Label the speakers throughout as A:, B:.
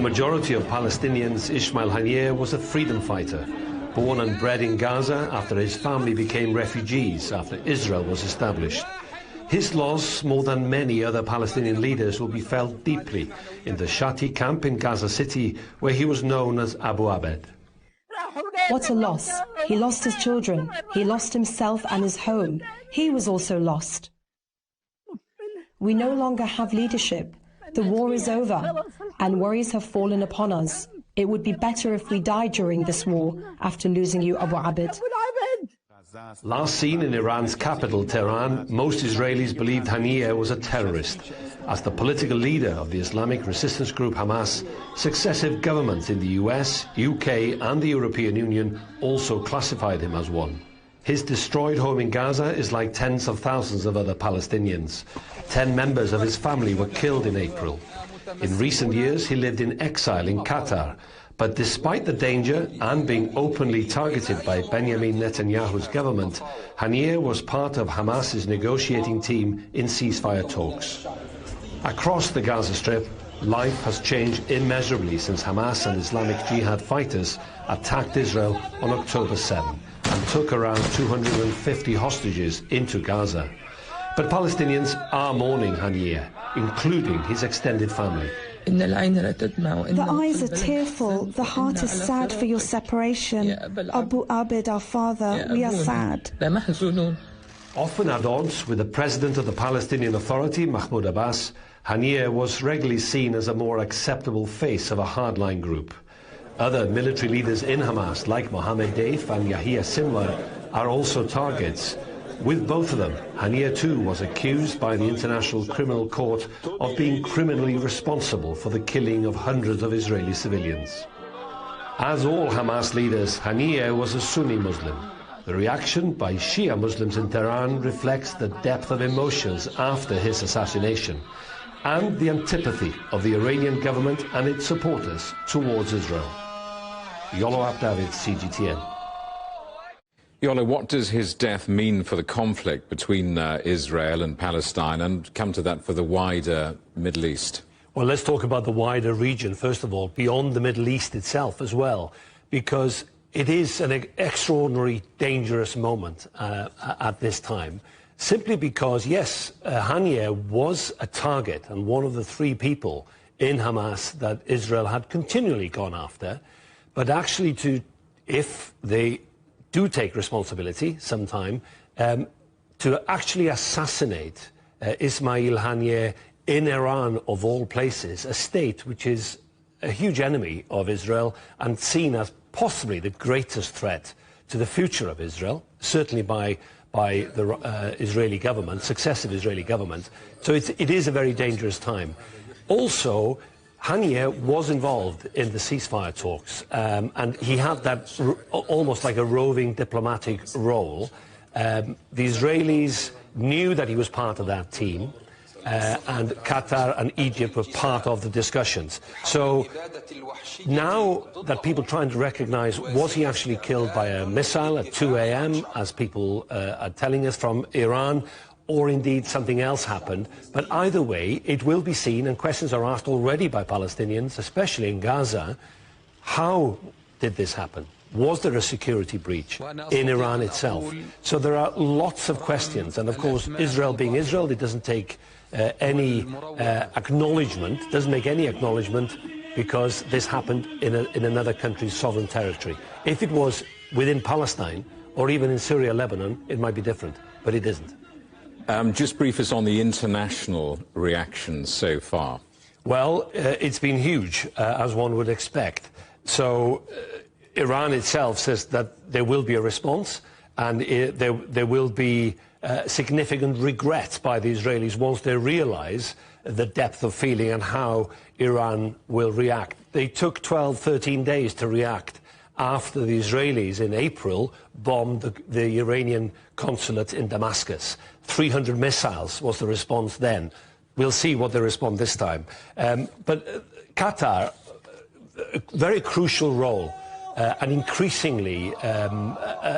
A: majority of Palestinians, Ismail Haniyeh was a freedom fighter, born and bred in Gaza after his family became refugees after Israel was established. His loss, more than many other Palestinian leaders, will be felt deeply in the Shati camp in Gaza City, where he was known as Abu Abed.
B: What a loss. He lost his children. He lost himself and his home. He was also lost. We no longer have leadership. The war is over, and worries have fallen upon us. It would be better if we died during this war after losing you, Abu Abed.
A: Last seen in Iran's capital, Tehran, most Israelis believed Haniyeh was a terrorist. As the political leader of the Islamic resistance group Hamas, successive governments in the US, UK and the European Union also classified him as one. His destroyed home in Gaza is like tens of thousands of other Palestinians. 10 members of his family were killed in April. In recent years, he lived in exile in Qatar. But despite the danger and being openly targeted by Benjamin Netanyahu's government, Haniyeh was part of Hamas's negotiating team in ceasefire talks. Across the Gaza Strip, life has changed immeasurably since Hamas and Islamic Jihad fighters attacked Israel on October 7 and took around 250 hostages into Gaza. But Palestinians are mourning Haniyeh, including his extended family.
C: The eyes are tearful, the heart is sad for your separation. Abu Abed, our father, we are sad.
A: Often at odds with the president of the Palestinian Authority, Mahmoud Abbas, Haniyeh was regularly seen as a more acceptable face of a hardline group. Other military leaders in Hamas, like Mohammed Deif and Yahya Sinwar, are also targets. With both of them, Haniyeh too was accused by the International Criminal Court of being criminally responsible for the killing of hundreds of Israeli civilians. As all Hamas leaders, Haniyeh was a Sunni Muslim. The reaction by Shia Muslims in Tehran reflects the depth of emotions after his assassination and the antipathy of the Iranian government and its supporters towards Israel. Ioio, Dafydd, CGTN.
D: Ioio, what does his death mean for the conflict between Israel and Palestine, and come to that for the wider Middle East?
A: Well, let's talk about the wider region, first of all, beyond the Middle East itself as well, because it is an extraordinary, dangerous moment at this time, simply because, yes, Haniyeh was a target and one of the 3 people in Hamas that Israel had continually gone after, but actually if they do take responsibility sometime, to actually assassinate Ismail Haniyeh in Iran, of all places, a state which is a huge enemy of Israel and seen as possibly the greatest threat to the future of Israel, certainly by the Israeli government, successive Israeli government. So it is a very dangerous time. Also, Haniyeh was involved in the ceasefire talks, and he had that almost like a roving diplomatic role. The Israelis knew that he was part of that team, and Qatar and Egypt were part of the discussions. So now that people are trying to recognize, was he actually killed by a missile at 2 a.m., as people are telling us from Iran, or indeed something else happened? But either way, it will be seen, and questions are asked already by Palestinians, especially in Gaza. How did this happen? Was there a security breach in Iran itself? So there are lots of questions, and of course, Israel being Israel, it doesn't take any acknowledgement, doesn't make any acknowledgement, because this happened in another country's sovereign territory. If it was within Palestine, or even in Syria, Lebanon, it might be different, but it isn't.
D: Just brief us on the international reaction so far.
A: Well, it's been huge, as one would expect. So Iran itself says that there will be a response, and there will be significant regret by the Israelis once they realize the depth of feeling and how Iran will react. They took 12, 13 days to react after the Israelis in April bombed the Iranian consulate in Damascus. 300 missiles was the response then. We'll see what they respond this time. But Qatar, a very crucial role, an increasingly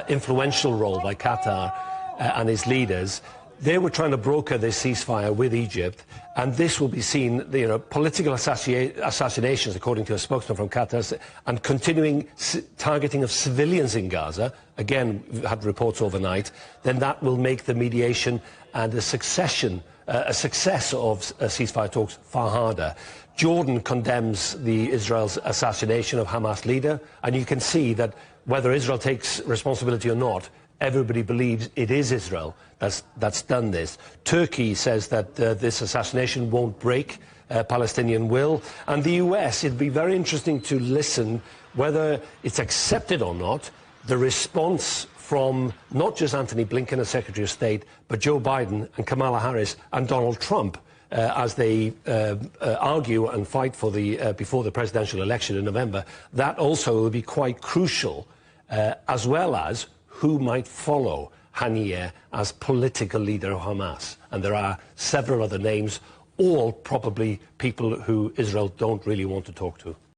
A: influential role by Qatar and its leaders. They were trying to broker this ceasefire with Egypt, and this will be seen, political assassinations, according to a spokesman from Qatar, and continuing targeting of civilians in Gaza. Again, we've had reports overnight. Then that will make the mediation and a success of ceasefire talks far harder. Jordan condemns Israel's assassination of Hamas leader, and you can see that whether Israel takes responsibility or not, everybody believes it is Israel that's done this. Turkey says that this assassination won't break Palestinian will. And the US, it'd be very interesting to listen whether it's accepted or not, the response from not just Antony Blinken as Secretary of State, but Joe Biden and Kamala Harris and Donald Trump as they argue and fight for before the presidential election in November. That also will be quite crucial, as well as who might follow Haniyeh as political leader of Hamas. And there are several other names, all probably people who Israel don't really want to talk to.